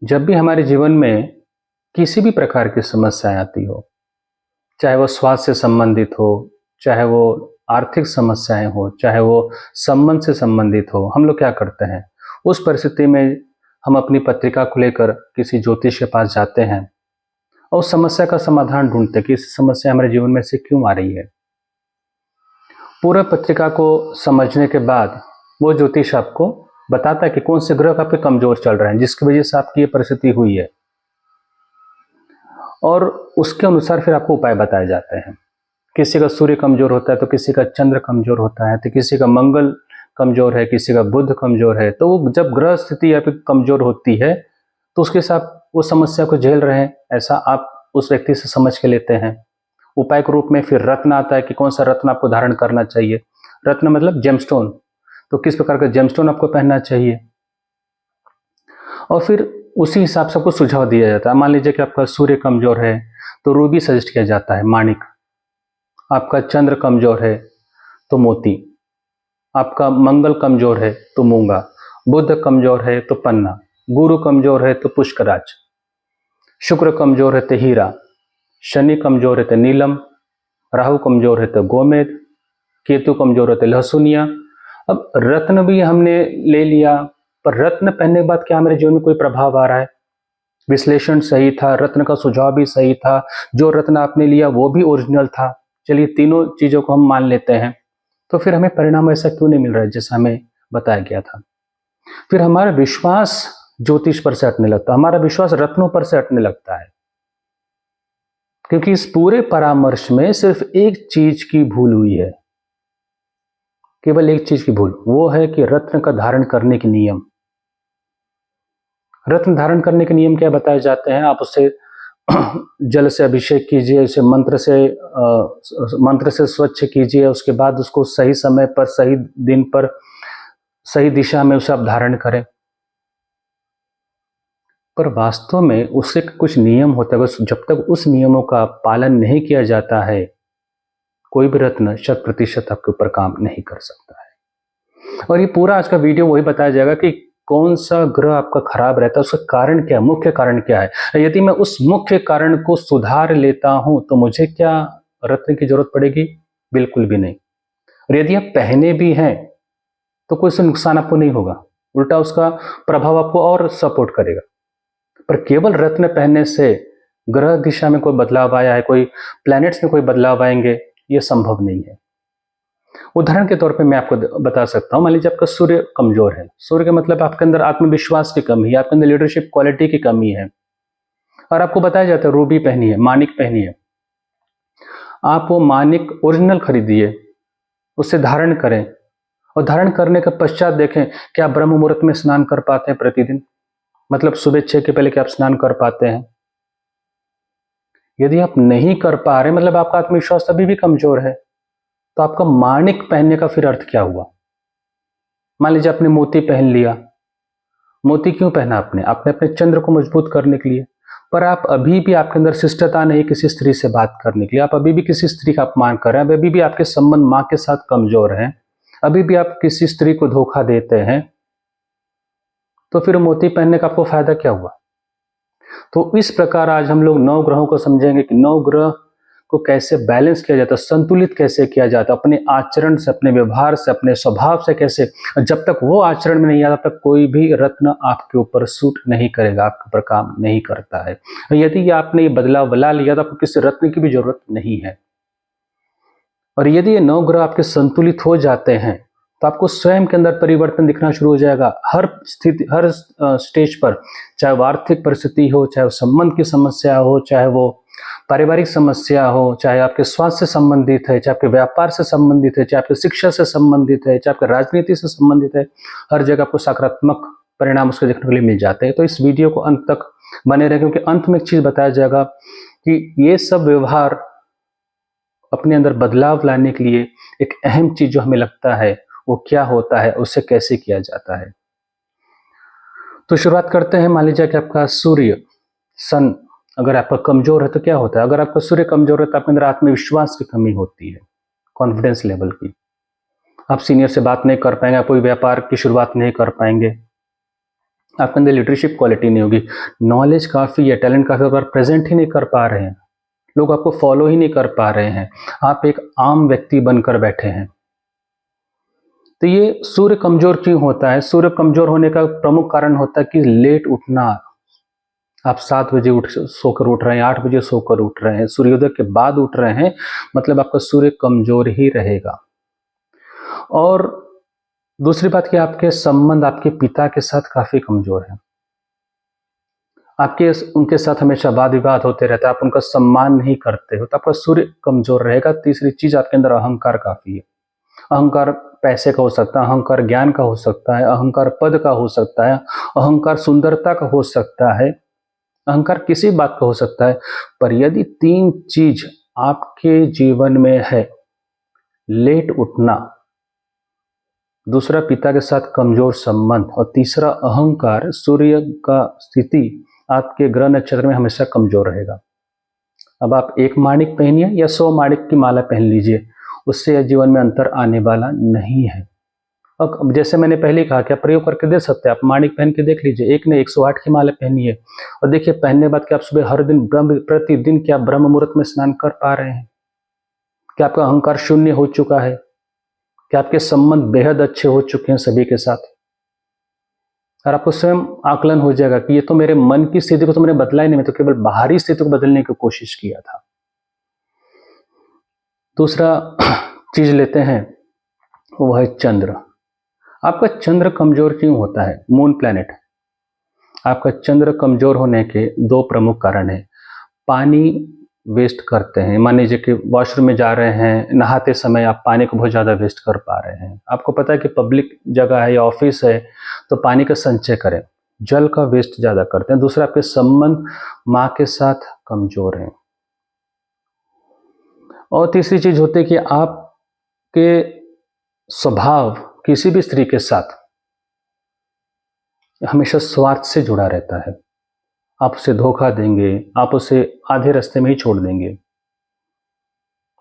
जब भी हमारे जीवन में किसी भी प्रकार की समस्याएं आती हो, चाहे वो स्वास्थ्य से संबंधित हो, चाहे वो आर्थिक समस्याएं हो, चाहे वो संबंध से संबंधित हो, हम लोग क्या करते हैं? उस परिस्थिति में हम अपनी पत्रिका को लेकर किसी ज्योतिष के पास जाते हैं और उस समस्या का समाधान ढूंढते हैं कि इस समस्या हमारे जीवन में से क्यों आ रही है। पूरा पत्रिका को समझने के बाद वो ज्योतिष आपको बताता है कि कौन से ग्रह आपके कमजोर चल रहे हैं, जिसकी वजह से आपकी ये परिस्थिति हुई है, और उसके अनुसार फिर आपको उपाय बताए जाते हैं। किसी का सूर्य कमजोर होता है तो किसी का चंद्र कमजोर होता है, तो किसी का मंगल कमजोर है, किसी का बुध कमजोर है। तो वो जब ग्रह स्थिति या फिर कमजोर होती है तो उसके साथ वो समस्या को झेल रहे हैं, ऐसा आप उस व्यक्ति से समझ के लेते हैं। उपाय के रूप में फिर रत्न आता है कि कौन सा रत्न आपको धारण करना चाहिए। रत्न मतलब जेमस्टोन, तो किस प्रकार का जेमस्टोन आपको पहनना चाहिए, और फिर उसी हिसाब से आपको सुझाव दिया जाता है। मान लीजिए कि आपका सूर्य कमजोर है तो रूबी सजेस्ट किया जाता है, माणिक। आपका चंद्र कमजोर है तो मोती। आपका मंगल कमजोर है तो मूंगा। बुध कमजोर है तो पन्ना। गुरु कमजोर है तो पुष्कराज। शुक्र कमजोर है तो हीरा। शनि कमजोर है तो नीलम। राहु कमजोर है तो गोमेद। केतु कमजोर है तो लहसुनिया। अब रत्न भी हमने ले लिया, पर रत्न पहनने के बाद क्या हमारे जीवन में कोई प्रभाव आ रहा है? विश्लेषण सही था, रत्न का सुझाव भी सही था, जो रत्न आपने लिया वो भी ओरिजिनल था। चलिए तीनों चीजों को हम मान लेते हैं, तो फिर हमें परिणाम ऐसा क्यों नहीं मिल रहा है जैसा हमें बताया गया था? फिर हमारा विश्वास ज्योतिष पर से हटने लगता है, हमारा विश्वास रत्नों पर से हटने लगता है, क्योंकि इस पूरे परामर्श में सिर्फ एक चीज की भूल हुई है, केवल एक चीज की भूल, वो है कि रत्न का धारण करने के नियम। रत्न धारण करने के नियम क्या बताए जाते हैं? आप उसे जल से अभिषेक कीजिए, उसे मंत्र से स्वच्छ कीजिए, उसके बाद उसको सही समय पर, सही दिन पर, सही दिशा में उसे आप धारण करें। पर वास्तव में उससे कुछ नियम होता है, जब तक उस नियमों का पालन नहीं किया जाता है, कोई भी रत्न 100% आपके ऊपर काम नहीं कर सकता है। और ये पूरा आज का वीडियो वही बताया जाएगा कि कौन सा ग्रह आपका खराब रहता है, उसका कारण क्या है, मुख्य कारण क्या है। यदि मैं उस मुख्य कारण को सुधार लेता हूं तो मुझे क्या रत्न की जरूरत पड़ेगी? बिल्कुल भी नहीं। और यदि आप पहने भी हैं तो कोई से नुकसान आपको नहीं होगा, उल्टा उसका प्रभाव आपको और सपोर्ट करेगा। पर केवल रत्न पहनने से ग्रह दिशा में कोई बदलाव आया है, कोई प्लैनेट्स में कोई बदलाव आएंगे, ये संभव नहीं है। उदाहरण के तौर पे मैं आपको बता सकता हूं, मान लीजिए आपका सूर्य कमजोर है। सूर्य का मतलब आपके अंदर आत्मविश्वास की कमी है, आपके अंदर लीडरशिप क्वालिटी की कमी है, और आपको बताया जाता है रूबी पहनिए, मानिक पहनिए। आप वो मानिक ओरिजिनल खरीदिए, उसे धारण करें, और धारण करने के पश्चात देखें क्या आप ब्रह्म मुहूर्त में स्नान कर पाते हैं प्रतिदिन? मतलब सुबह 6 के पहले क्या आप स्नान कर पाते हैं? यदि आप नहीं कर पा रहे, मतलब आपका आत्मविश्वास अभी भी कमजोर है, तो आपका माणिक पहनने का फिर अर्थ क्या हुआ? मान लीजिए आपने मोती पहन लिया। मोती क्यों पहना आपने? आपने अपने चंद्र को मजबूत करने के लिए। पर आप अभी भी, आपके अंदर शिष्टता नहीं किसी स्त्री से बात करने के लिए, आप अभी भी किसी स्त्री का अपमान कर रहे हैं, अभी भी आपके संबंध मां के साथ कमजोर हैं, अभी भी आप किसी स्त्री को धोखा देते हैं, तो फिर मोती पहनने का आपको फायदा क्या हुआ? तो इस प्रकार आज हम लोग 9 ग्रहों को समझेंगे कि 9 ग्रह को कैसे बैलेंस किया जाता है, संतुलित कैसे किया जाता है, अपने आचरण से, अपने व्यवहार से, अपने स्वभाव से कैसे। जब तक वो आचरण में नहीं आता तब तक कोई भी रत्न आपके ऊपर सूट नहीं करेगा, आपके ऊपर काम नहीं करता है। यदि आपने ये बदलाव ला लिया तो आपको किसी रत्न की भी जरूरत नहीं है। और यदि ये 9 ग्रह आपके संतुलित हो जाते हैं तो आपको स्वयं के अंदर परिवर्तन दिखना शुरू हो जाएगा, हर स्थिति, हर स्टेज पर। चाहे वो आर्थिक परिस्थिति हो, चाहे वो संबंध की समस्या हो, चाहे वो पारिवारिक समस्या हो, चाहे आपके स्वास्थ्य से संबंधित है, चाहे आपके व्यापार से संबंधित है, चाहे आपके शिक्षा से संबंधित है, चाहे आपके राजनीति से संबंधित है, हर जगह आपको सकारात्मक परिणाम उसके देखने के लिए मिल जाते हैं। तो इस वीडियो को अंत तक बने रहे, क्योंकि अंत में एक चीज बताया जाएगा कि ये सब व्यवहार अपने अंदर बदलाव लाने के लिए एक अहम चीज जो हमें लगता है वो क्या होता है, उससे कैसे किया जाता है। तो शुरुआत करते हैं। मान लीजिए कि आपका सूर्य, सन, अगर आपका कमजोर है तो क्या होता है? अगर आपका सूर्य कमजोर है तो आपके अंदर आत्मविश्वास की कमी होती है, कॉन्फिडेंस लेवल की। आप सीनियर से बात नहीं कर पाएंगे, आप कोई व्यापार की शुरुआत नहीं कर पाएंगे, आपके अंदर लीडरशिप क्वालिटी नहीं होगी, नॉलेज काफ़ी है, टैलेंट काफ़ी, पर प्रेजेंट ही नहीं कर पा रहे हैं, लोग आपको फॉलो ही नहीं कर पा रहे हैं, आप एक आम व्यक्ति बनकर बैठे हैं। तो ये सूर्य कमजोर क्यों होता है? सूर्य कमजोर होने का प्रमुख कारण होता है कि लेट उठना। आप 7 बजे सोकर उठ रहे हैं, 8 बजे सोकर उठ रहे हैं, सूर्योदय के बाद उठ रहे हैं, मतलब आपका सूर्य कमजोर ही रहेगा। और दूसरी बात कि आपके संबंध आपके पिता के साथ काफी कमजोर है, आपके उनके साथ हमेशा वाद विवाद होते रहता है, आप उनका सम्मान नहीं करते हो, तो आपका सूर्य कमजोर रहेगा। तीसरी चीज, आपके अंदर अहंकार काफी है। अहंकार पैसे का हो सकता है, अहंकार ज्ञान का हो सकता है, अहंकार पद का हो सकता है, अहंकार सुंदरता का हो सकता है, अहंकार किसी बात का हो सकता है। पर यदि 3 चीज आपके जीवन में है, लेट उठना, दूसरा पिता के साथ कमजोर संबंध, और तीसरा अहंकार, सूर्य का स्थिति आपके ग्रह नक्षत्र में हमेशा कमजोर रहेगा। अब आप एक माणिक पहनिए या 100 माणिक की माला पहन लीजिए, उससे जीवन में अंतर आने वाला नहीं है। और जैसे मैंने पहले कहा कि आप प्रयोग करके दे सकते हैं, आप माणिक पहन के देख लीजिए, एक ने 108 की माला पहनिए और देखिए पहनने बाद कि आप सुबह हर दिन प्रतिदिन क्या ब्रह्म मुहूर्त में स्नान कर पा रहे हैं, क्या आपका अहंकार शून्य हो चुका है, क्या आपके संबंध बेहद अच्छे हो चुके हैं सभी के साथ। और आपको स्वयं आकलन हो जाएगा कि ये तो मेरे मन की स्थिति को तो मैंने बदला ही नहीं, मैं तो केवल बाहरी स्थिति को बदलने की कोशिश किया था। दूसरा चीज लेते हैं, वो है चंद्र। आपका चंद्र कमजोर क्यों होता है? Moon planet. आपका चंद्र कमजोर होने के 2 प्रमुख कारण हैं। पानी वेस्ट करते हैं, मान लीजिए कि वॉशरूम में जा रहे हैं, नहाते समय आप पानी को बहुत ज़्यादा वेस्ट कर पा रहे हैं, आपको पता है कि पब्लिक जगह है या ऑफिस है तो पानी का संचय करें, जल का वेस्ट ज़्यादा करते हैं। दूसरा, आपके संबंध माँ के साथ कमजोर हैं। और तीसरी चीज होती है कि आपके स्वभाव किसी भी स्त्री के साथ हमेशा स्वार्थ से जुड़ा रहता है, आप उसे धोखा देंगे, आप उसे आधे रास्ते में ही छोड़ देंगे,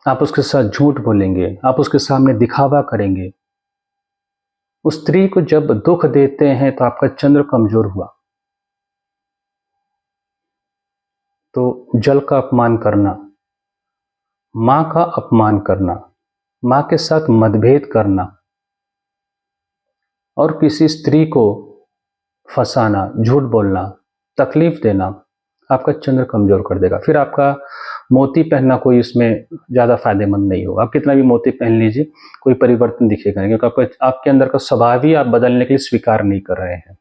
आप उसके साथ झूठ बोलेंगे, आप उसके सामने दिखावा करेंगे। उस स्त्री को जब दुख देते हैं तो आपका चंद्र कमजोर हुआ। तो जल का अपमान करना, मां का अपमान करना, मां के साथ मतभेद करना और किसी स्त्री को फंसाना, झूठ बोलना, तकलीफ देना आपका चंद्र कमजोर कर देगा। फिर आपका मोती पहनना कोई इसमें ज़्यादा फायदेमंद नहीं होगा। आप कितना भी मोती पहन लीजिए, कोई परिवर्तन दिखेगा नहीं, क्योंकि आपके अंदर का स्वभाव ही आप बदलने के लिए स्वीकार नहीं कर रहे हैं।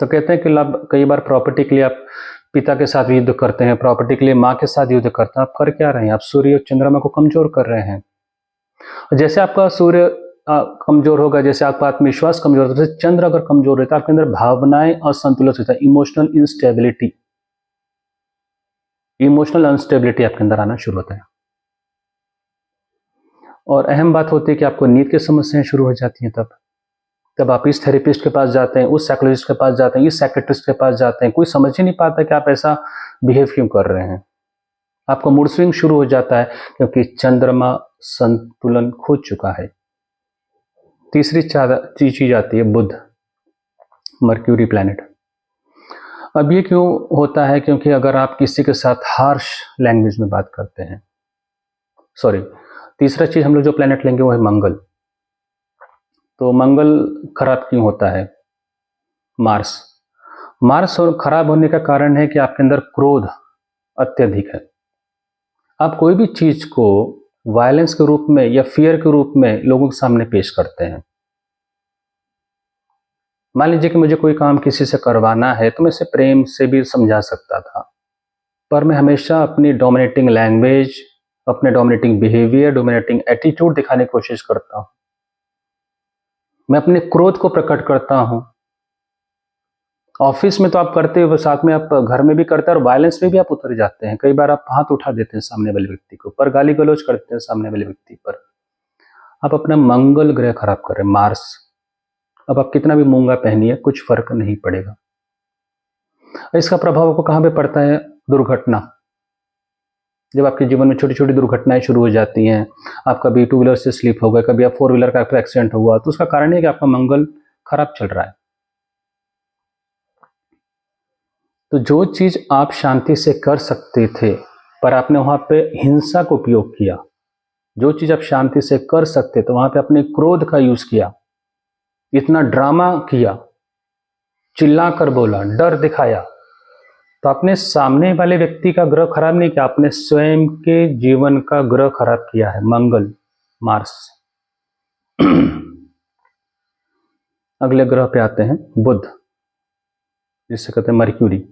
तो कहते हैं कि कई बार प्रॉपर्टी के लिए आप पिता के साथ युद्ध करते हैं, प्रॉपर्टी के लिए माँ के साथ युद्ध करते हैं। आप कर क्या रहे हैं? आप सूर्य और चंद्रमा को कमजोर कर रहे हैं। जैसे आपका सूर्य कमजोर होगा, जैसे आपका आत्मविश्वास कमजोर होता है, जैसे चंद्र अगर कमजोर रहता है, आपके अंदर भावनाएं असंतुलित होता है, इमोशनल इंस्टेबिलिटी, इमोशनल अनस्टेबिलिटी आपके अंदर आना शुरू होता है। और अहम बात होती है कि आपको नींद की समस्याएं शुरू हो जाती हैं। तब आप इस थेरेपिस्ट के पास जाते हैं, उस साइकोलॉजिस्ट के पास जाते हैं, इस साइकेट्रिस्ट के पास जाते हैं, कोई समझ ही नहीं पाता कि आप ऐसा बिहेव क्यों कर रहे हैं। आपका मूड स्विंग शुरू हो जाता है क्योंकि चंद्रमा संतुलन खो चुका है। तीसरी चीज आती है बुध, मर्क्यूरी प्लैनेट। अब ये क्यों होता है? क्योंकि अगर आप किसी के साथ हार्श लैंग्वेज में बात करते हैं, तीसरा चीज हम लोग जो प्लैनेट लेंगे वो है मंगल। तो मंगल खराब क्यों होता है? मार्स और खराब होने का कारण है कि आपके अंदर क्रोध अत्यधिक है। आप कोई भी चीज को वायलेंस के रूप में या फियर के रूप में लोगों के सामने पेश करते हैं। मान लीजिए कि मुझे कोई काम किसी से करवाना है तो मैं इसे प्रेम से भी समझा सकता था, पर मैं हमेशा अपनी डोमिनेटिंग लैंग्वेज, अपने डोमिनेटिंग बिहेवियर, डोमिनेटिंग एटीट्यूड दिखाने की कोशिश करता हूं। मैं अपने क्रोध को प्रकट करता हूं। ऑफिस में तो आप करते हो, साथ में आप घर में भी करते हैं और वायलेंस में भी आप उतर जाते हैं। कई बार आप हाथ उठा देते हैं सामने वाले व्यक्ति को, पर गाली गलौज करते हैं सामने वाले व्यक्ति पर। आप अपना मंगल ग्रह खराब कर रहे हैं, मार्स। अब आप कितना भी मूंगा पहनिए, कुछ फर्क नहीं पड़ेगा। इसका प्रभाव आपको कहां पे पड़ता है? दुर्घटना। जब आपके जीवन में छोटी छोटी दुर्घटनाएं शुरू हो जाती हैं, आप कभी 2 व्हीलर से स्लिप हो गए, कभी आप 4 व्हीलर का एक्सीडेंट हुआ, तो उसका कारण है कि आपका मंगल खराब चल रहा है। तो जो चीज आप शांति से कर सकते थे पर आपने वहां पे हिंसा का उपयोग किया, जो चीज आप शांति से कर सकते थे वहां पे आपने क्रोध का यूज किया, इतना ड्रामा किया, चिल्ला कर बोला, डर दिखाया, तो आपने सामने वाले व्यक्ति का ग्रह खराब नहीं किया, आपने स्वयं के जीवन का ग्रह खराब किया है, मंगल, मार्स। अगले ग्रह पे आते हैं बुध, जिसे कहते हैं मर्क्यूरी।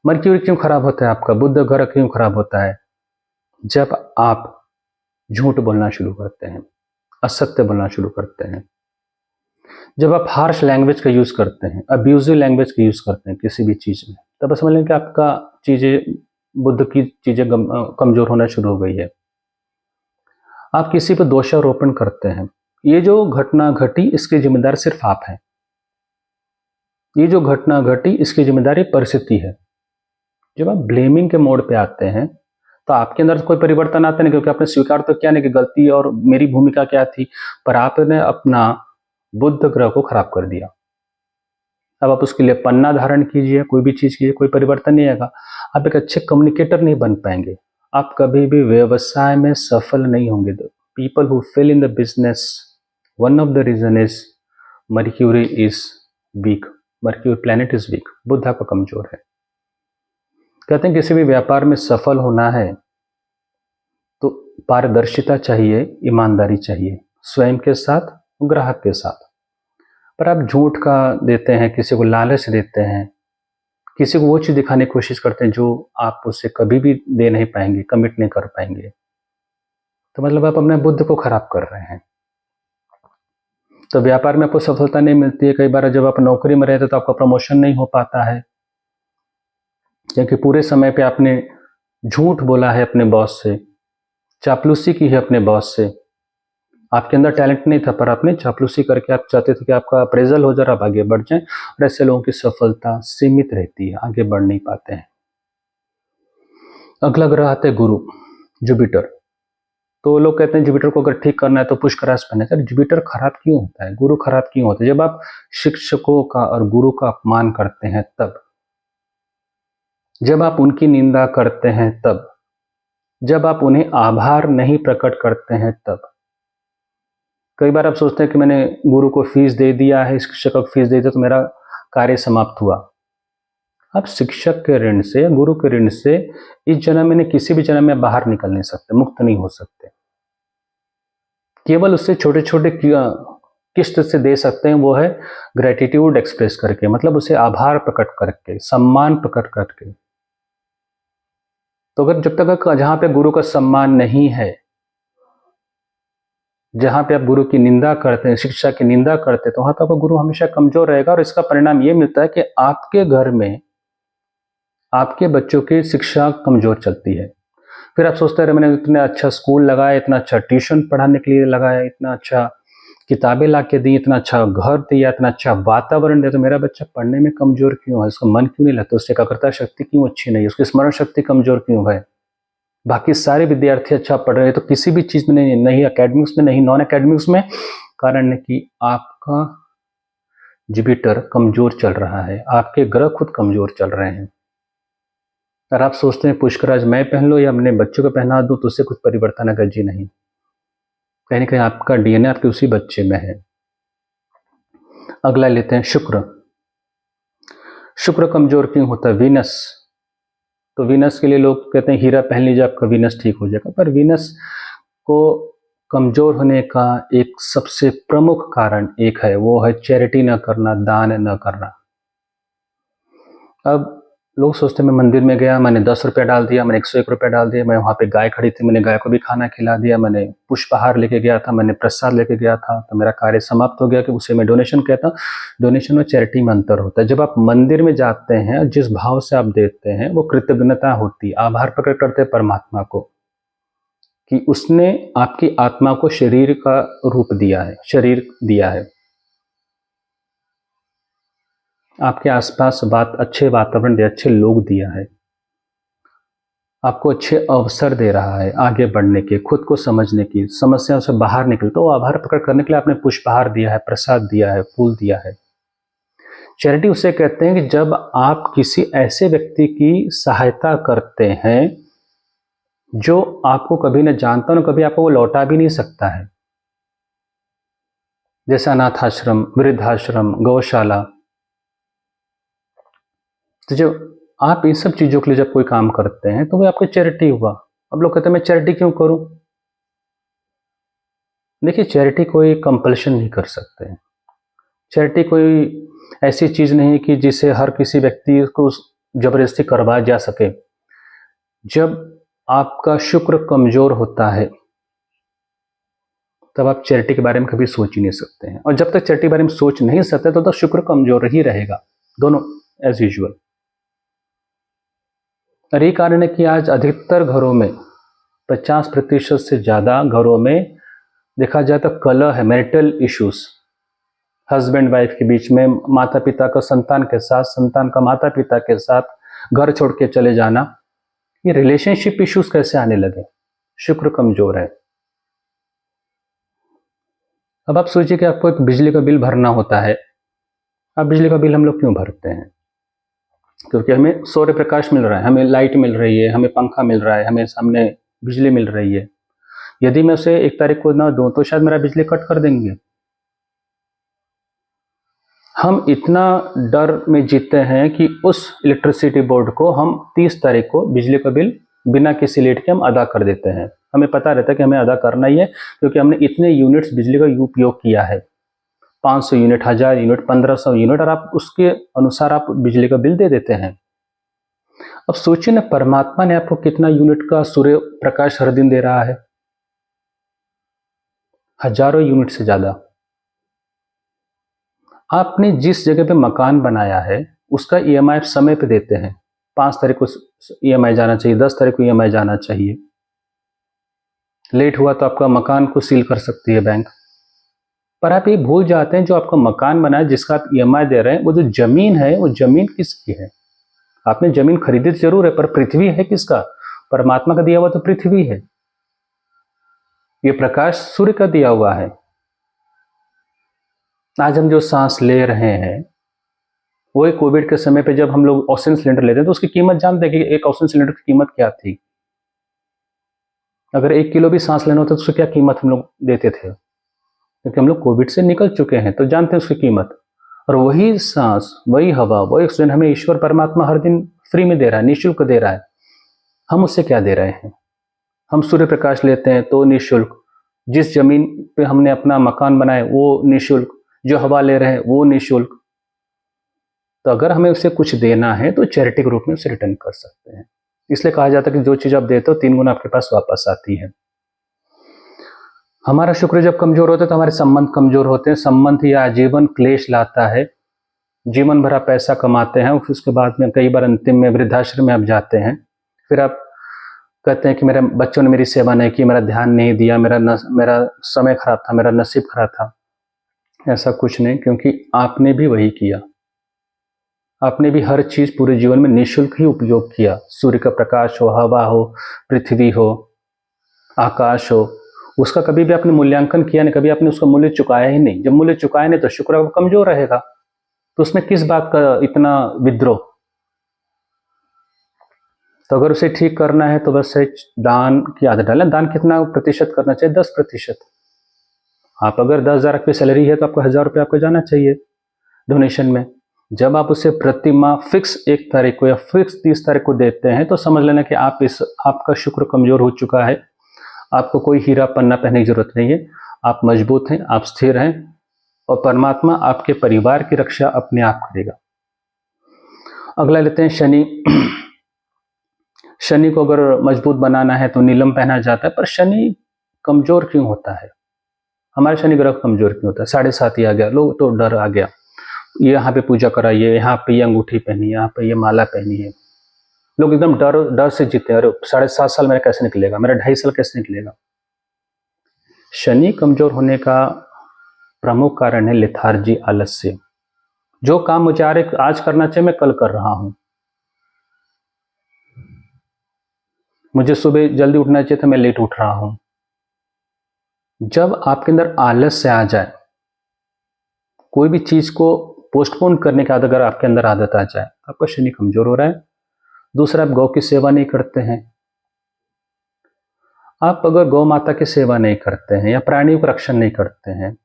मर्क्यूरी क्यों खराब होता है आपका, बुध ग्रह क्यों खराब होता है? जब आप झूठ बोलना शुरू करते हैं, असत्य बोलना शुरू करते हैं, जब आप हार्श लैंग्वेज का यूज करते हैं, अब्यूजिव लैंग्वेज का यूज करते हैं किसी भी चीज में, तब समझ लें कि आपका चीजें, बुद्ध की चीजें कमजोर होना शुरू हो गई है। आप किसी पर दोषारोपण करते हैं, ये जो घटना घटी इसकी जिम्मेदार सिर्फ आप हैं, ये जो घटना घटी इसकी जिम्मेदारी परिस्थिति है। जब आप ब्लेमिंग के मोड पे आते हैं तो आपके अंदर कोई परिवर्तन आता नहीं, क्योंकि आपने स्वीकार तो किया नहीं कि गलती और मेरी भूमिका क्या थी, पर आपने अपना बुध ग्रह को खराब कर दिया। अब आप उसके लिए पन्ना धारण कीजिए, कोई भी चीज कीजिए, कोई परिवर्तन नहीं आएगा। आप एक अच्छे कम्युनिकेटर नहीं बन पाएंगे, आप कभी भी व्यवसाय में सफल नहीं होंगे। People who fail in the business, one of the reason is mercury is weak, mercury planet is weak, बुध आपका कमजोर है। कहते हैं किसी भी व्यापार में सफल होना है तो पारदर्शिता चाहिए, ईमानदारी चाहिए, स्वयं के साथ, ग्राहक के साथ। पर आप झूठ का देते हैं, किसी को लालच देते हैं, किसी को वो चीज दिखाने की कोशिश करते हैं जो आप उससे कभी भी दे नहीं पाएंगे, कमिट नहीं कर पाएंगे, तो मतलब आप अपने बुद्ध को खराब कर रहे हैं। तो व्यापार में आपको सफलता नहीं मिलती है। कई बार जब आप नौकरी में रहते तो आपका प्रमोशन नहीं हो पाता है, क्योंकि पूरे समय पे आपने झूठ बोला है अपने बॉस से, चापलूसी की है अपने बॉस से। आपके अंदर टैलेंट नहीं था पर आपने चापलूसी करके आप चाहते थे कि आपका अप्रेजल हो जाए, आप आगे बढ़ जाएं, और ऐसे लोगों की सफलता सीमित रहती है, आगे बढ़ नहीं पाते हैं। अगला ग्रह आता है गुरु, जुपिटर। तो लोग कहते हैं जुपिटर को अगर ठीक करना है तो पुष्कर राशि पहने। सर जुपिटर खराब क्यों होता है, गुरु खराब क्यों होता है? जब आप शिक्षकों का और गुरु का अपमान करते हैं तब, जब आप उनकी निंदा करते हैं तब, जब आप उन्हें आभार नहीं प्रकट करते हैं तब। कई बार आप सोचते हैं कि मैंने गुरु को फीस दे दिया है, शिक्षक को फीस दे दिया तो मेरा कार्य समाप्त हुआ। आप शिक्षक के ऋण से, गुरु के ऋण से इस जन्म में किसी भी जन्म में बाहर निकल नहीं सकते, मुक्त नहीं हो सकते। केवल उससे छोटे छोटे किस्त से दे सकते हैं, वो है ग्रेटिट्यूड एक्सप्रेस करके, मतलब उसे आभार प्रकट करके, सम्मान प्रकट करके। तो अगर जब तक जहां पे गुरु का सम्मान नहीं है, जहां पे आप गुरु की निंदा करते हैं, शिक्षा की निंदा करते हैं, तो वहां पे आपका गुरु हमेशा कमजोर रहेगा। और इसका परिणाम ये मिलता है कि आपके घर में आपके बच्चों की शिक्षा कमजोर चलती है। फिर आप सोचते हैं मैंने इतना अच्छा स्कूल लगाया, इतना अच्छा ट्यूशन पढ़ाने के लिए लगाया, इतना अच्छा किताबें ला के दी, इतना अच्छा घर दिया, इतना अच्छा वातावरण दिया, तो मेरा बच्चा पढ़ने में कमजोर क्यों है? उसका मन क्यों नहीं लगता? उसकी एकाग्रता शक्ति क्यों अच्छी नहीं है? उसकी स्मरण शक्ति कमजोर क्यों है? बाकी सारे विद्यार्थी अच्छा पढ़ रहे हैं तो किसी भी चीज में नहीं एकेडमिक्स में, नहीं नॉन एकेडमिक्स में, कारण है कि आपका जुपिटर कमजोर चल रहा है, आपके ग्रह खुद कमजोर चल रहे हैं। अगर आप सोचते हैं पुष्कराज मैं पहन लो या अपने बच्चों को पहना दूं तो उससे कुछ परिवर्तन आएगा, जी नहीं। कहीं ना कहीं आपका डीएनए आपके उसी बच्चे में है। अगला लेते हैं शुक्र। शुक्र कमजोर क्यों होता है? वीनस। तो वीनस के लिए लोग कहते हैं हीरा पहन लीजिए आपका वीनस ठीक हो जाएगा, पर वीनस को कमजोर होने का एक सबसे प्रमुख कारण एक है, वो है चैरिटी न करना, दान न करना। अब लोग सोचते हैं मैं मंदिर में गया, मैंने 10 रुपया डाल दिया, मैंने 101 रुपया डाल दिया, मैं वहां पे गाय खड़ी थी, मैंने गाय को भी खाना खिला दिया, मैंने पुष्पहार लेके गया था, मैंने प्रसाद लेके गया था, तो मेरा कार्य समाप्त हो गया, कि उसे मैं डोनेशन कहता हूँ। डोनेशन और चैरिटी में अंतर होता है। जब आप मंदिर में जाते हैं, जिस भाव से आप देते हैं वो कृतज्ञता होती है, आभार प्रकट करते हैं परमात्मा को कि उसने आपकी आत्मा को शरीर का रूप दिया है, शरीर दिया है, आपके आसपास अच्छे वातावरण दिया, अच्छे लोग दिया है, आपको अच्छे अवसर दे रहा है आगे बढ़ने के, खुद को समझने की, समस्याओं से बाहर निकल, तो आभार प्रकट करने के लिए आपने पुष्पहार दिया है, प्रसाद दिया है, फूल दिया है। चैरिटी उसे कहते हैं कि जब आप किसी ऐसे व्यक्ति की सहायता करते हैं जो आपको कभी न जानता और कभी आपको वो लौटा भी नहीं सकता है, जैसे अनाथ आश्रम, वृद्धाश्रम, गौशाला। तो जब आप इन सब चीजों के लिए जब कोई काम करते हैं तो वो आपकी चैरिटी हुआ। अब लोग कहते हैं मैं चैरिटी क्यों करूं? देखिए, चैरिटी कोई कंपल्शन नहीं कर सकते हैं। चैरिटी कोई ऐसी चीज नहीं कि जिसे हर किसी व्यक्ति को जबरदस्ती करवाया जा सके। जब आपका शुक्र कमजोर होता है तब आप चैरिटी के बारे में कभी सोच ही नहीं सकते हैं, और जब तक चैरिटी के बारे में सोच नहीं सकते तो शुक्र कमजोर ही रहेगा, दोनों एज यूजुअल। और ये कारण है कि आज अधिकतर घरों में 50% से ज्यादा घरों में देखा जाए तो कलह है, मैरिटल इश्यूज, हस्बैंड वाइफ के बीच में, माता पिता का संतान के साथ, संतान का माता पिता के साथ, घर छोड़ के चले जाना। ये रिलेशनशिप इश्यूज कैसे आने लगे? शुक्र कमजोर है। अब आप सोचिए कि आपको एक बिजली का बिल भरना होता है। अब बिजली का बिल हम लोग क्यों भरते हैं? क्योंकि हमें सूर्य प्रकाश मिल रहा है, हमें लाइट मिल रही है, हमें पंखा मिल रहा है, हमें सामने बिजली मिल रही है। यदि मैं उसे 1 तारीख को ना दूं तो शायद मेरा बिजली कट कर देंगे। हम इतना डर में जीते हैं कि उस इलेक्ट्रिसिटी बोर्ड को हम 30 तारीख को बिजली का बिल बिना किसी लेट के हम अदा कर देते हैं। हमें पता रहता है कि हमें अदा करना ही है, क्योंकि हमने इतने यूनिट्स बिजली का उपयोग किया है, 500 यूनिट, 1000 यूनिट, 1500 यूनिट, और आप उसके अनुसार आप बिजली का बिल दे देते हैं। अब सोचिए ना, परमात्मा ने आपको कितना यूनिट का सूर्य प्रकाश हर दिन दे रहा है? हजारों यूनिट से ज्यादा। आपने जिस जगह पे मकान बनाया है उसका ईएमआई समय पे देते हैं। 5 तारीख को ईएमआई जाना चाहिए, 10 तारीख को ईएमआई जाना चाहिए। लेट हुआ तो आपका मकान को सील कर सकती है बैंक। पर आप ये भूल जाते हैं, जो आपका मकान बना है, जिसका आप ईएमआई दे रहे हैं, वो जो जमीन है, वो जमीन किसकी है? आपने जमीन खरीदी जरूर है, पर पृथ्वी है किसका? परमात्मा का दिया हुआ तो पृथ्वी है। ये प्रकाश सूर्य का दिया हुआ है। आज हम जो सांस ले रहे हैं, वही कोविड के समय पे जब हम लोग ऑक्सीजन सिलेंडर लेते हैं तो उसकी कीमत जानते हैं कि एक ऑक्सीजन सिलेंडर की कीमत क्या थी? अगर 1 किलो भी सांस लेना होता तो उसकी क्या कीमत हम लोग देते थे? क्योंकि हम लोग कोविड से निकल चुके हैं तो जानते हैं उसकी कीमत। और वही सांस, वही हवा, वही ऑक्सीजन हमें ईश्वर परमात्मा हर दिन फ्री में दे रहा है, निःशुल्क दे रहा है। हम उससे क्या दे रहे हैं? हम सूर्य प्रकाश लेते हैं तो निःशुल्क, जिस जमीन पे हमने अपना मकान बनाया वो निःशुल्क, जो हवा ले रहे हैं वो निःशुल्क। तो अगर हमें उसे कुछ देना है तो चैरिटी के रूप में उसे रिटर्न कर सकते हैं। इसलिए कहा जाता है कि जो चीज आप देते हो 3 गुना आपके पास वापस आती है। हमारा शुक्र जब कमजोर होता है तो हमारे संबंध कमजोर होते हैं। संबंध या आजीवन क्लेश लाता है। जीवन भर आप पैसा कमाते हैं, उसके बाद में कई बार अंतिम में वृद्धाश्रम में आप जाते हैं, फिर आप कहते हैं कि मेरे बच्चों ने मेरी सेवा नहीं की, मेरा ध्यान नहीं दिया, मेरा समय खराब था, मेरा नसीब खराब था। ऐसा कुछ नहीं, क्योंकि आपने भी वही किया। आपने भी हर चीज पूरे जीवन में निःशुल्क ही उपयोग किया। सूर्य का प्रकाश हो, हवा हो, पृथ्वी हो, आकाश हो, उसका कभी भी आपने मूल्यांकन किया नहीं, कभी आपने उसका मूल्य चुकाया ही नहीं। जब मूल्य चुकाया नहीं तो शुक्र कमजोर रहेगा। तो उसमें किस बात का इतना विद्रोह? तो अगर उसे ठीक करना है तो बस दान की आदत डालें। दान कितना प्रतिशत करना चाहिए? 10%। आप अगर 10,000 आपकी सैलरी है तो आपको 1,000 रुपये आपको जाना चाहिए डोनेशन में। जब आप उसे प्रति माह फिक्स 1 तारीख को या फिक्स 30 तारीख को देते हैं तो समझ लेना कि आपका शुक्र कमजोर हो चुका है। आपको कोई हीरा पन्ना पहनने की जरूरत नहीं है। आप मजबूत हैं, आप स्थिर हैं, और परमात्मा आपके परिवार की रक्षा अपने आप करेगा। अगला लेते हैं शनि। शनि को अगर मजबूत बनाना है तो नीलम पहना जाता है। पर शनि कमजोर क्यों होता है? हमारे शनि ग्रह कमजोर क्यों होता है? 7.5 ही आ गया, लोग तो डर आ गया। यहाँ पे पूजा कराइए, यहाँ पे ये अंगूठी पहनी, यहाँ पे ये माला पहनी है। लोग एकदम डर से जीते हैं। अरे 7.5 साल मेरा कैसे निकलेगा, मेरा 2.5 साल कैसे निकलेगा? शनि कमजोर होने का प्रमुख कारण है लेथार्जी, आलस्य। जो काम मुझे आज करना चाहिए मैं कल कर रहा हूं। मुझे सुबह जल्दी उठना चाहिए था, मैं लेट उठ रहा हूं। जब आपके अंदर आलस्य आ जाए, कोई भी चीज को पोस्टपोन करने की आदत अगर आपके अंदर आदत आ जाए, आपका शनि कमजोर हो रहा है। दूसरा, आप गौ की सेवा नहीं करते हैं। आप अगर गौ माता की सेवा नहीं करते हैं या प्राणियों का रक्षण नहीं करते हैं,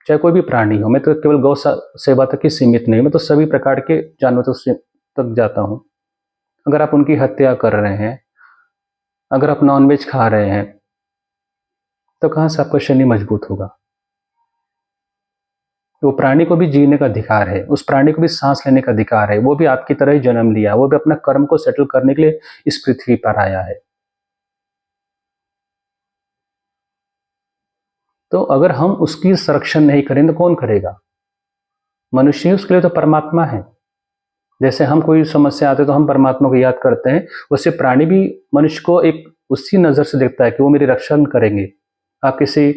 चाहे कोई भी प्राणी हो, मैं तो केवल गौ सेवा तक ही सीमित नहीं, मैं तो सभी प्रकार के जानवरों तक जाता हूं। अगर आप उनकी हत्या कर रहे हैं, अगर आप नॉनवेज खा रहे हैं, तो कहां से आपका शनि मजबूत होगा? वो प्राणी को भी जीने का अधिकार है, उस प्राणी को भी सांस लेने का अधिकार है, वो भी आपकी तरह ही जन्म लिया, वो भी अपना कर्म को सेटल करने के लिए इस पृथ्वी पर आया है। तो अगर हम उसकी संरक्षण नहीं करें तो कौन करेगा? मनुष्य ही उसके लिए तो परमात्मा है। जैसे हम कोई समस्या आते तो हम परमात्मा को याद करते हैं, उससे प्राणी भी मनुष्य को एक उसी नजर से देखता है कि वो मेरी रक्षण करेंगे। आप किसी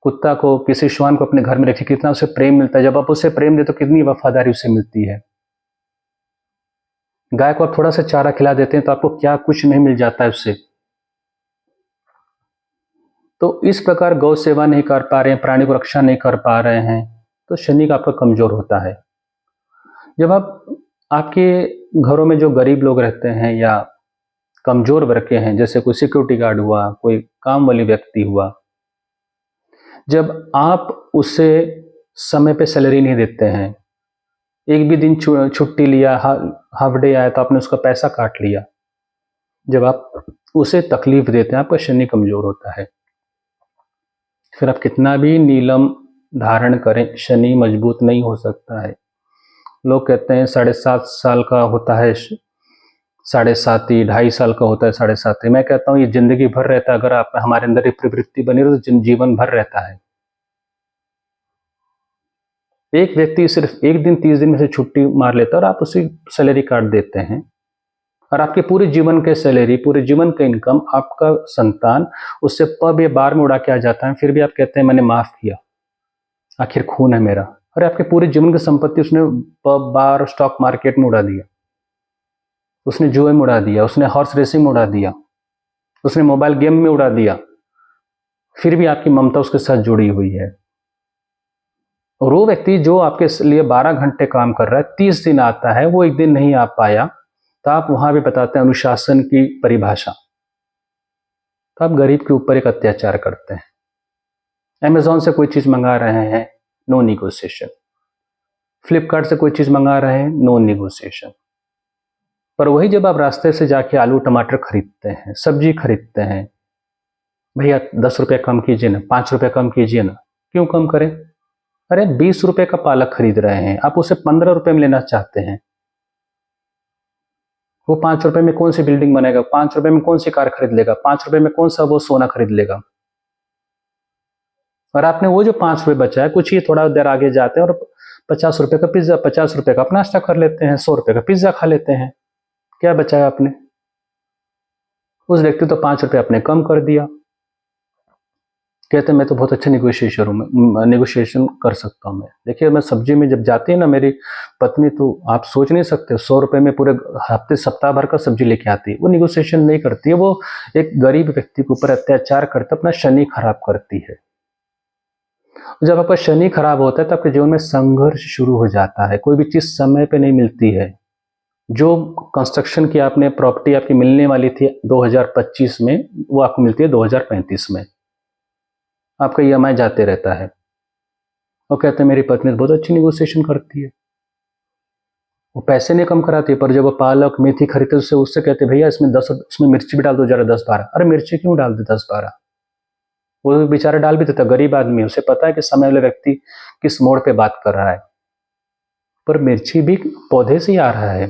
कुत्ता को, किसी श्वान को अपने घर में रखिए, कितना उसे प्रेम मिलता है। जब आप उसे प्रेम देते तो कितनी वफादारी उसे मिलती है। गाय को आप थोड़ा सा चारा खिला देते हैं तो आपको क्या कुछ नहीं मिल जाता है उससे। तो इस प्रकार गौ सेवा नहीं कर पा रहे हैं, प्राणी को रक्षा नहीं कर पा रहे हैं, तो शनि का आपका कमजोर होता है। जब आप आपके घरों में जो गरीब लोग रहते हैं या कमजोर वर्ग के हैं, जैसे कोई सिक्योरिटी गार्ड हुआ, कोई काम वाली व्यक्ति हुआ, जब आप उसे समय पे सैलरी नहीं देते हैं, एक भी दिन छुट्टी लिया, हाफ डे आया तो आपने उसका पैसा काट लिया, जब आप उसे तकलीफ देते हैं, आपका शनि कमजोर होता है। फिर आप कितना भी नीलम धारण करें, शनि मजबूत नहीं हो सकता है। लोग कहते हैं 7.5 साल का होता है 7.5, 2.5 साल का होता है 7.5। मैं कहता हूँ ये जिंदगी भर रहता है। अगर आप हमारे अंदर एक प्रवृत्ति बनी रहे तो जीवन भर रहता है। एक व्यक्ति सिर्फ एक दिन 30 दिन में से छुट्टी मार लेता है और आप उसे सैलरी काट देते हैं, और आपके पूरे जीवन के सैलरी, पूरे जीवन का इनकम आपका संतान उससे पब या बार में उड़ा के आ जाता है, फिर भी आप कहते हैं मैंने माफ किया, आखिर खून है मेरा। अरे आपके पूरे जीवन की संपत्ति उसने पब, बार, स्टॉक मार्केट में उड़ा दिया, उसने जुए में उड़ा दिया, उसने हॉर्स रेसिंग में उड़ा दिया, उसने मोबाइल गेम में उड़ा दिया, फिर भी आपकी ममता उसके साथ जुड़ी हुई है। और वो व्यक्ति जो आपके लिए 12 घंटे काम कर रहा है, 30 दिन आता है, वो एक दिन नहीं आ पाया, तो आप वहां भी बताते हैं अनुशासन की परिभाषा। तो आप गरीब के ऊपर एक अत्याचार करते हैं। अमेजोन से कोई चीज मंगा रहे हैं, नो निगोशिएशन। फ्लिपकार्ट से कोई चीज मंगा रहे हैं, नो निगोशिएशन। पर वही जब आप रास्ते से जाके आलू टमाटर खरीदते हैं, सब्जी खरीदते हैं, भैया 10 रुपये कम कीजिए ना, 5 रुपये कम कीजिए ना। क्यों कम करें? अरे 20 रुपए का पालक खरीद रहे हैं, आप उसे 15 रुपए में लेना चाहते हैं। वो 5 रुपए में कौन सी बिल्डिंग बनेगा, 5 रुपए में कौन सी कार खरीद लेगा, 5 रुपए में कौन सा वो सोना खरीद लेगा। और आपने वो जो 5 रुपए बचा है, कुछ ही थोड़ा देर आगे जाते हैं और 50 रुपए का पिज्जा, 50 रुपए का अपना नाश्ता कर लेते हैं, 100 रुपए का पिज्जा खा लेते हैं। क्या बचाया आपने? उस व्यक्ति तो 5 रुपए आपने कम कर दिया। कहते हैं मैं तो बहुत अच्छा निगोशिएशन हूँ, निगोशिएशन कर सकता हूँ मैं। देखिए मैं सब्जी में जब जाती है ना मेरी पत्नी, तो आप सोच नहीं सकते 100 रुपए में पूरे हफ्ते सप्ताह भर का सब्जी लेके आती है। वो निगोशिएशन नहीं करती है, वो एक गरीब व्यक्ति के ऊपर अत्याचार करते अपना शनि खराब करती है। जब आपका शनि खराब होता है तो आपके जीवन में संघर्ष शुरू हो जाता है। कोई भी चीज समय पे नहीं मिलती है। जो कंस्ट्रक्शन की आपने प्रॉपर्टी आपकी मिलने वाली थी 2025 में, वो आपको मिलती है 2035 में। आपका ईएमआई जाते रहता है। वो कहते हैं मेरी पत्नी बहुत अच्छी निगोशिएशन करती है, वो पैसे नहीं कम कराती, पर जब वो पालक मेथी खरीदते उससे उससे कहते भैया इसमें मिर्ची भी डाल दो जरा 10-12। अरे मिर्ची क्यों डाल दे 10-12? वो बेचारा डाल भी देता, गरीब आदमी, उसे पता है कि सामने वाले व्यक्ति किस मोड़ पे बात कर रहा है। पर मिर्ची भी पौधे से ही आ रहा है,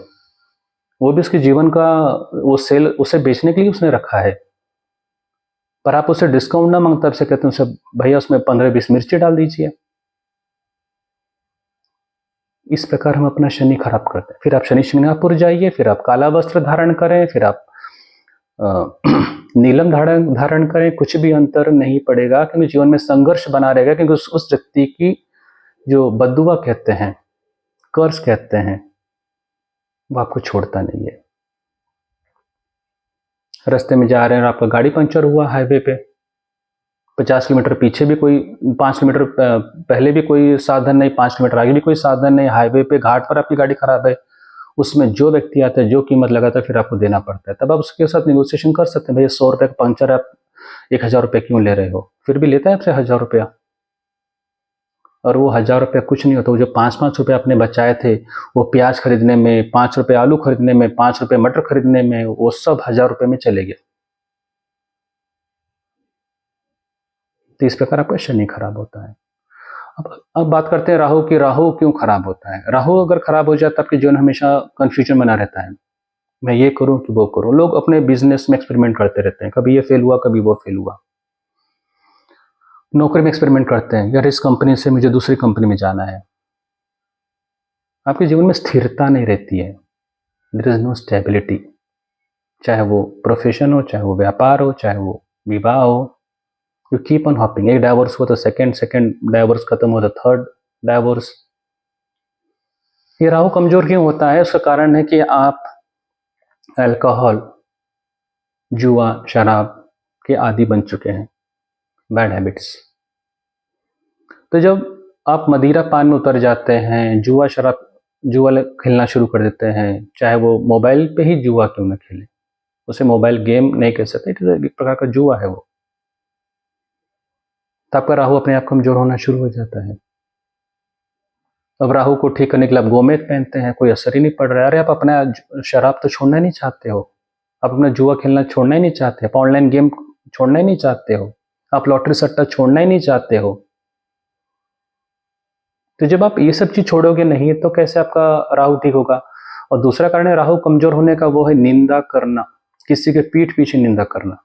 वो भी उसके जीवन का वो सेल उसे बेचने के लिए उसने रखा है। पर आप उसे डिस्काउंट ना मांगता, आपसे कहते हैं उसे भैया उसमें 15-20 मिर्ची डाल दीजिए। इस प्रकार हम अपना शनि खराब करते हैं। फिर आप शनि शिंगणापुर जाइए, फिर आप काला वस्त्र धारण करें, फिर आप नीलम धारण करें, कुछ भी अंतर नहीं पड़ेगा, क्योंकि जीवन में संघर्ष बना रहेगा। क्योंकि उस व्यक्ति की जो बद्दुआ कहते हैं, कर्स कहते हैं, वो आपको छोड़ता नहीं है। रास्ते में जा रहे हैं और आपका गाड़ी पंचर हुआ हाईवे पे, 50 किलोमीटर पीछे भी कोई, 5 किलोमीटर पहले भी कोई साधन नहीं, 5 किलोमीटर आगे भी कोई साधन नहीं, हाईवे पे घाट पर आपकी गाड़ी खराब है, उसमें जो व्यक्ति आता है, जो कीमत लगाता है, फिर आपको देना पड़ता है। तब आप उसके साथ नेगोशिएशन कर सकते हैं, भैया 100 रुपये का पंक्चर आप 1000 रुपये क्यों ले रहे हो, फिर भी लेता है आपसे 1000 रुपया। और वो 1000 रुपया कुछ नहीं होता, वो जो 5-5 रुपये आपने बचाए थे, वो प्याज खरीदने में, 5 रुपये आलू खरीदने में, 5 रुपये मटर खरीदने में, वो सब 1000 रुपये में चले गए। तो इस प्रकार आपका शनि खराब होता है। अब बात करते हैं राहु की। राहु क्यों खराब होता है? राहु अगर खराब हो जाए तो आपके जीवन हमेशा कंफ्यूजन बना रहता है, मैं ये करूं कि वो करूं। लोग अपने बिजनेस में एक्सपेरिमेंट करते रहते हैं, कभी ये फेल हुआ, कभी वो फेल हुआ। नौकरी में एक्सपेरिमेंट करते हैं, यार इस कंपनी से मुझे दूसरी कंपनी में जाना है। आपके जीवन में स्थिरता नहीं रहती है, देयर इज नो स्टेबिलिटी, चाहे वो प्रोफेशन हो, चाहे वो व्यापार हो, चाहे वो विवाह हो। यू कीप ऑन हॉपिंग, एक डाइवोर्स हुआ तो सेकंड डाइवोर्स खत्म हुआ तो थर्ड डाइवोर्स। ये राहु कमजोर क्यों होता है? उसका कारण है कि आप अल्कोहल, जुआ, शराब के आदी बन चुके हैं, बैड हैबिट्स। तो जब आप मदिरा पान में उतर जाते हैं, जुआ खेलना शुरू कर देते हैं, चाहे वो मोबाइल पे ही जुआ क्यों ना खेले, उसे मोबाइल गेम नहीं कह सकते, एक प्रकार का जुआ है वो, तो आपका राहु अपने आप कमजोर होना शुरू हो जाता है। अब राहु को ठीक करने के लिए आप गोमेद पहनते हैं, कोई असर ही नहीं पड़ रहा है। अरे आप अपना शराब तो छोड़ना ही नहीं चाहते हो, आप अपना जुआ खेलना छोड़ना ही नहीं चाहते, आप ऑनलाइन गेम छोड़ना ही नहीं चाहते हो, आप लॉटरी सट्टा छोड़ना ही नहीं चाहते हो। तो जब आप ये सब चीज छोड़ोगे नहीं तो कैसे आपका राहु ठीक होगा? और दूसरा कारण है राहु कमजोर होने का, वो है निंदा करना, किसी के पीठ पीछे निंदा करना।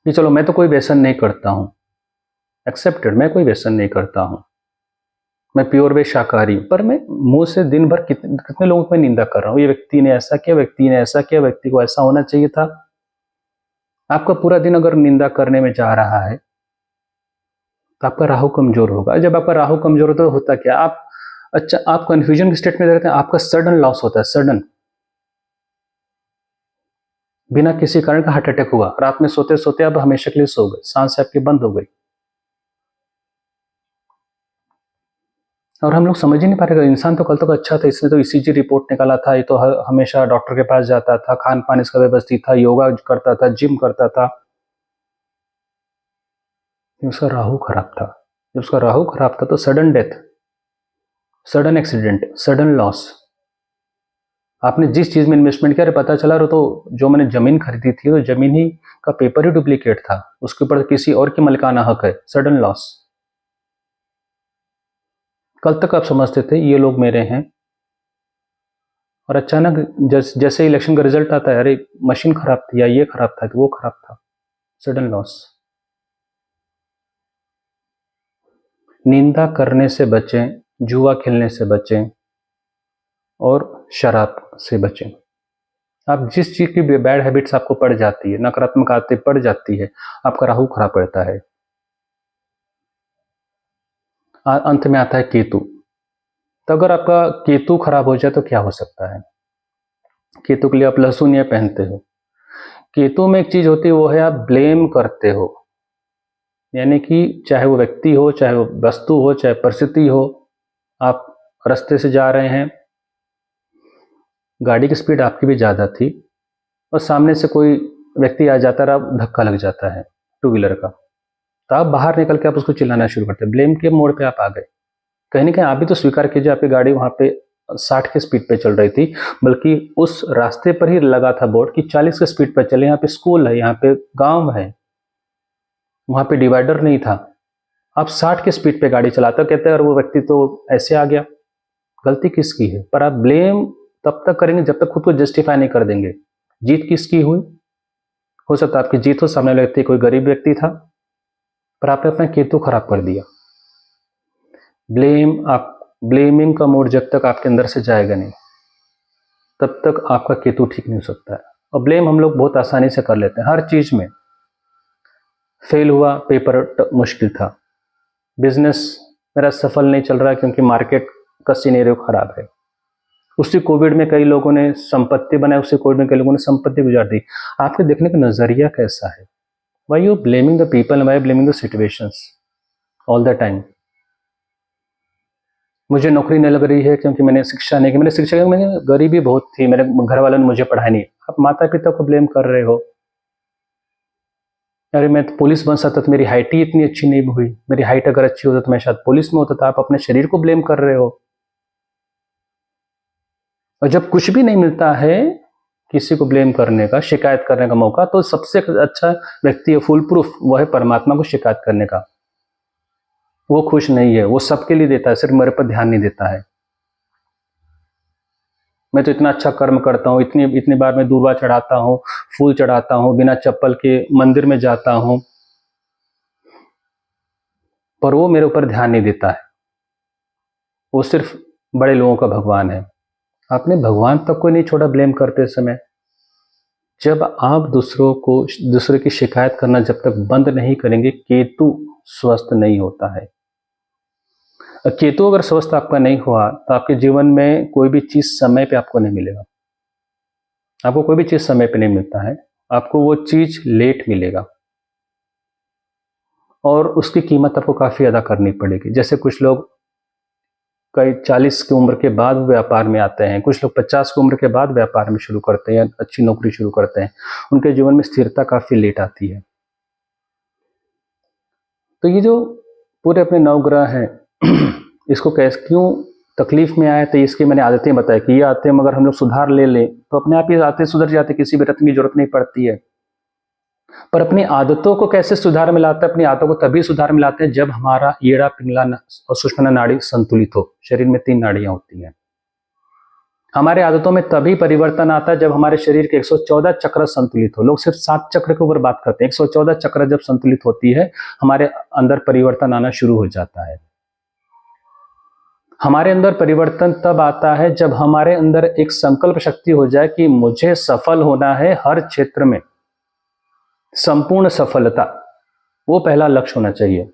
कि चलो मैं तो कोई व्यसन नहीं करता हूं, एक्सेप्टेड, मैं कोई व्यसन नहीं करता हूं, मैं प्योर वे शाकाहारी, पर मैं मुंह से दिन भर कितने लोगों को मैं निंदा कर रहा हूँ, ये व्यक्ति ने ऐसा किया, व्यक्ति ने ऐसा किया, व्यक्ति को ऐसा होना चाहिए था। आपका पूरा दिन अगर निंदा करने में जा रहा है तो आपका राहु कमजोर होगा। जब आपका राहु कमजोर होता है तो होता क्या, आप कंफ्यूजन के स्टेट में रहते हैं, आपका सडन लॉस होता है, सडन, बिना किसी कारण का हार्ट अटैक हुआ, रात में सोते सोते आप हमेशा के लिए सो गए, सांस आपकी बंद हो गई, और हम लोग समझ ही नहीं पा रहे, इंसान तो कल तक अच्छा था, इसने तो ईसीजी रिपोर्ट निकाला था, ये तो हमेशा डॉक्टर के पास जाता था, खान पान इसका व्यवस्थित था, योगा करता था, जिम करता था। उसका राहु खराब था, जब उसका राहु खराब था तो sudden death, sudden accident, sudden loss. आपने जिस चीज में इन्वेस्टमेंट किया, पता चला तो जो मैंने जमीन खरीदी थी, तो जमीन ही का पेपर ही डुप्लीकेट था, उसके ऊपर किसी और की मलिकाना हक है, सडन लॉस। कल तक आप समझते थे ये लोग मेरे हैं, और अचानक जैसे इलेक्शन का रिजल्ट आता है, अरे मशीन खराब थी, या ये खराब था, वो खराब था, सडन लॉस। निंदा करने से बचें, जुआ खेलने से बचें, और शराब से बचें। आप जिस चीज की बैड हैबिट्स आपको पड़ जाती है, नकारात्मक आदतें पड़ जाती है, आपका राहु खराब पड़ता है। अंत में आता है केतु। तो अगर आपका केतु खराब हो जाए तो क्या हो सकता है? केतु के लिए आप लहसुन या पहनते हो। केतु में एक चीज होती है, वो है आप ब्लेम करते हो, यानी कि चाहे वो व्यक्ति हो, चाहे वो वस्तु हो, चाहे परिस्थिति हो, आप रास्ते से जा रहे हैं, गाड़ी की स्पीड आपकी भी ज़्यादा थी, और सामने से कोई व्यक्ति आ जाता है, धक्का लग जाता है टू व्हीलर का, तो आप बाहर निकल के आप उसको चिल्लाना शुरू करते हैं, ब्लेम के मोड़ पे आप आ गए। कहीं ना कहीं आप भी तो स्वीकार कीजिए, आपकी गाड़ी वहाँ पे 60 की स्पीड पे चल रही थी, बल्कि उस रास्ते पर ही लगा था बोर्ड कि 40 की स्पीड पर चले, यहाँ पे स्कूल है, यहाँ पे गाँव है, वहाँ पे डिवाइडर नहीं था, आप 60 की स्पीड पे गाड़ी चलाते हो, कहते हैं और वो व्यक्ति तो ऐसे आ गया। गलती किसकी है? पर आप ब्लेम तब तक करेंगे जब तक खुद को जस्टिफाई नहीं कर देंगे। जीत किसकी हुई? हो सकता है आपकी जीत हो, सामने वाला व्यक्ति कोई गरीब व्यक्ति था, पर आपने अपना केतु खराब कर दिया। ब्लेमिंग का मोड जब तक आपके अंदर से जाएगा नहीं, तब तक आपका केतु ठीक नहीं हो सकता है। और ब्लेम हम लोग बहुत आसानी से कर लेते हैं हर चीज में। फेल हुआ, पेपर मुश्किल था, बिजनेस मेरा सफल नहीं चल रहा क्योंकि मार्केट का सिनेरियो खराब है, उसी कोविड में कई लोगों ने संपत्ति बनाई, उसी कोविड में कई लोगों ने संपत्ति गुजार दी। आपके देखने का नजरिया कैसा है? Why you blaming the people, why blaming the situations all the time? मुझे नौकरी नहीं लग रही है क्योंकि मैंने शिक्षा नहीं की, मैंने शिक्षा, मैंने गरीबी बहुत थी, मेरे घर वालों ने मुझे पढ़ाया नहीं। आप माता पिता को ब्लेम कर रहे हो। अरे मैं तो पुलिस बन सकता तो मेरी हाइट ही इतनी अच्छी नहीं हुई, मेरी हाइट अगर अच्छी होती तो मैं शायद पुलिस में होता था। आप अपने शरीर को ब्लेम कर रहे हो। और जब कुछ भी नहीं मिलता है किसी को ब्लेम करने का, शिकायत करने का मौका, तो सबसे अच्छा व्यक्ति है, फुल प्रूफ, वो है परमात्मा को शिकायत करने का। वो खुश नहीं है, वो सबके लिए देता है, सिर्फ मेरे पर ध्यान नहीं देता है। मैं तो इतना अच्छा कर्म करता हूँ, इतनी इतनी बार मैं दूर्वा चढ़ाता हूँ, फूल चढ़ाता हूँ, बिना चप्पल के मंदिर में जाता हूँ, पर वो मेरे ऊपर ध्यान नहीं देता है। वो सिर्फ बड़े लोगों का भगवान है। आपने भगवान तक को नहीं छोड़ा ब्लेम करते समय। जब आप दूसरे की शिकायत करना जब तक बंद नहीं करेंगे, केतु स्वस्थ नहीं होता है। केतु अगर स्वस्थ आपका नहीं हुआ तो आपके जीवन में कोई भी चीज समय पे आपको नहीं मिलेगा। आपको कोई भी चीज समय पे नहीं मिलता है, आपको वो चीज लेट मिलेगा और उसकी कीमत आपको काफी अदा करनी पड़ेगी। जैसे कुछ लोग कई 40 की उम्र के बाद व्यापार में आते हैं, कुछ लोग 50 की उम्र के बाद व्यापार में शुरू करते हैं या अच्छी नौकरी शुरू करते हैं, उनके जीवन में स्थिरता काफी लेट आती है। तो ये जो पूरे अपने नवग्रह हैं इसको कैसे क्यों तकलीफ में आए, तो इसकी मैंने आदतें बताई कि ये आदतें अगर हम लोग सुधार ले लें तो अपने आप ये आदतें सुधर जाती, किसी भी रत्न की जरूरत नहीं पड़ती है। पर अपनी आदतों को कैसे सुधार में लाते हैं? अपनी आदतों को तभी सुधार में लाते हैं जब हमारा ईड़ा, पिंगला और सुषुम्ना नाड़ी संतुलित हो। शरीर में 3 नाड़ियां होती हैं। हमारे आदतों में तभी परिवर्तन आता है जब हमारे शरीर के 114 चक्र संतुलित हो। लोग सिर्फ 7 चक्र के ऊपर बात करते हैं। 114 चक्र जब संतुलित होती है, हमारे अंदर परिवर्तन आना शुरू हो जाता है। हमारे अंदर परिवर्तन तब आता है जब हमारे अंदर एक संकल्प शक्ति हो जाए कि मुझे सफल होना है हर क्षेत्र में, संपूर्ण सफलता, वो पहला लक्ष्य होना चाहिए।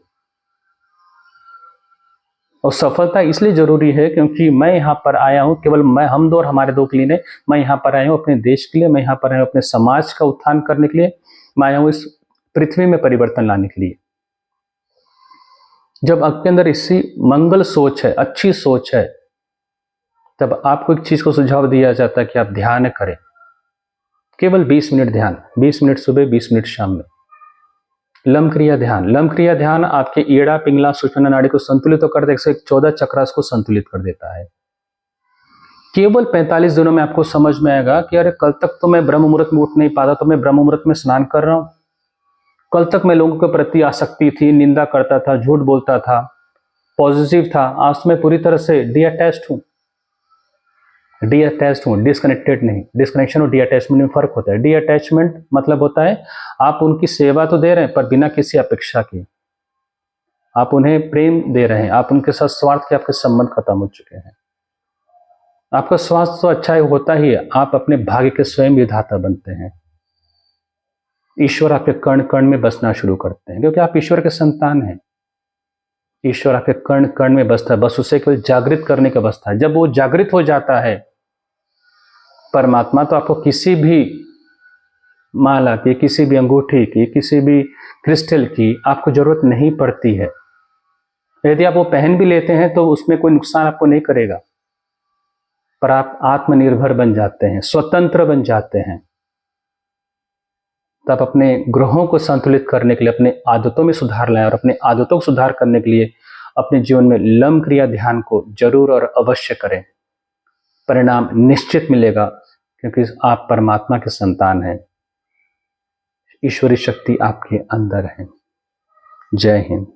और सफलता इसलिए जरूरी है क्योंकि मैं यहां पर आया हूं, केवल हम दो और हमारे दो के लिए नहीं, मैं यहां पर आया हूं अपने देश के लिए, मैं यहां पर आया हूं अपने समाज का उत्थान करने के लिए, मैं आया हूं इस पृथ्वी में परिवर्तन लाने के लिए। जब आपके अंदर इसी मंगल सोच है, अच्छी सोच है, तब आपको एक चीज को सुझाव दिया जाता है कि आप ध्यान करें, केवल 20 मिनट ध्यान, 20 मिनट सुबह, 20 मिनट शाम में। लम क्रिया ध्यान, लम क्रिया ध्यान आपके ईड़ा, पिंगला, सुषुम्ना नाड़ी को संतुलित तो कर दे, 114 चक्रास को संतुलित कर देता है। केवल 45 दिनों में आपको समझ में आएगा कि अरे कल तक तो मैं ब्रह्म मुहूर्त में उठ नहीं पाता, तो मैं ब्रह्म मुहूर्त में स्नान कर रहा हूं। कल तक मैं लोगों के प्रति आसक्ति थी, निंदा करता था, झूठ बोलता था, पॉजिटिव था, आज मैं पूरी तरह से डीअटैच्ड हूं। डीअटैच्ड हूं, डिस्कनेक्टेड नहीं। डिस्कनेक्शन और डीअटैचमेंट में फर्क होता है। डीअटैचमेंट मतलब होता है आप उनकी सेवा तो दे रहे हैं पर बिना किसी अपेक्षा के, आप उन्हें प्रेम दे रहे हैं, आप उनके साथ स्वार्थ के आपके संबंध खत्म हो चुके हैं। आपका स्वास्थ्य तो अच्छा होता ही है, आप अपने भाग्य के स्वयं विधाता बनते हैं। ईश्वर आपके कण कण में बसना शुरू करते हैं क्योंकि आप ईश्वर के संतान हैं। ईश्वर आपके कण कण में बसता है, बस उसे केवल जागृत करने का बसता है। जब वो जागृत हो जाता है परमात्मा, तो आपको किसी भी माला की, किसी भी अंगूठी की, किसी भी क्रिस्टल की आपको जरूरत नहीं पड़ती है। यदि आप वो पहन भी लेते हैं तो उसमें कोई नुकसान आपको नहीं करेगा, पर आप आत्मनिर्भर बन जाते हैं, स्वतंत्र बन जाते हैं। तो आप अपने ग्रहों को संतुलित करने के लिए अपने आदतों में सुधार लाएं और अपने आदतों को सुधार करने के लिए अपने जीवन में लम क्रिया ध्यान को जरूर और अवश्य करें। परिणाम निश्चित मिलेगा क्योंकि आप परमात्मा के संतान हैं। ईश्वरी शक्ति आपके अंदर है। जय हिंद।